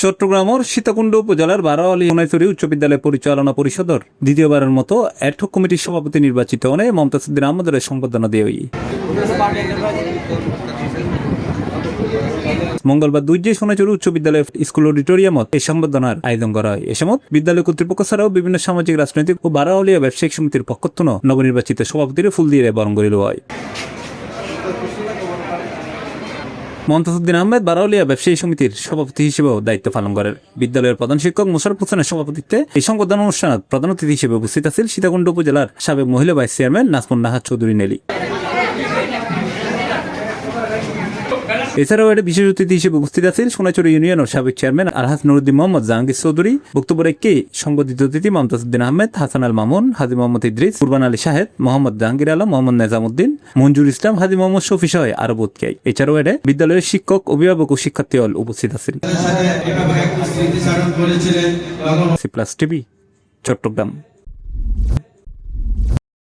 চট্টগ্রামের সীতাকুণ্ড উপজেলার বারাওয়ালী সোনাইছড়ি উচ্চ বিদ্যালয় পরিচালনা পরিষদের দ্বিতীয়বারের মতো অ্যাডহক কমিটির সভাপতি নির্বাচিত হনে মমতাজ উদ্দিন আহমেদের সম্বর্ধনা দেওয়া। মঙ্গলবার 2 সোনাইছড়ি উচ্চ বিদ্যালয় স্কুল অডিটোরিয়ামত এই সম্বর্ধনার আয়োজন করা হয়। এ সময় বিদ্যালয় কর্তৃপক্ষ ছাড়াও বিভিন্ন সামাজিক, রাজনৈতিক ও বারাওয়ালিয়া ব্যবসায়িক সমিতির পক্ষ থেকে নবনির্বাচিত সভাপতির ফুল দিয়ে বরণ করিল হয়। মমতাজ উদ্দিন আহমেদ বারাওয়ালিয়া ব্যবসায়ী সমিতির সভাপতি হিসেবেও দায়িত্ব পালন করেন। বিদ্যালয়ের প্রধান শিক্ষক মোশাররফ হোসেনের সভাপতিত্বে এই সংবর্ধনা অনুষ্ঠানে প্রধান অতিথি হিসেবে উপস্থিত আছেন সীতাকুণ্ড উপজেলার সাবেক মহিলা ভাইস চেয়ারম্যান নাজমুন নাহার চৌধুরী নেলি। এছাড়াও বিশেষ অতিথি হিসেবে উপস্থিত আছেন সোনাইছড়ি ইউনিয়নের সাবেক চেয়ারম্যান আলহাজ নুরুদ্দিন মোহাম্মদ জাহাঙ্গীর চৌধুরী। বক্তব্য রেখে সংবর্ধিত অতিথি মমতাজ উদ্দিন আহমেদ, হাসান আল মামুন, হাজি মোহাম্মদ ইদ্রিস, কুরবান আলী শাহেদ, মোহাম্মদ জাহাঙ্গীর আলম, মোহাম্মদ নেজামুদ্দিন, মঞ্জুর ইসলাম, হাজি মোহাম্মদ শফি সহ আরো বোধকাই। এছাড়াও বিদ্যালয়ের শিক্ষক, অভিভাবক ও শিক্ষার্থী উপস্থিত আছেন। টিভি চট্টগ্রাম।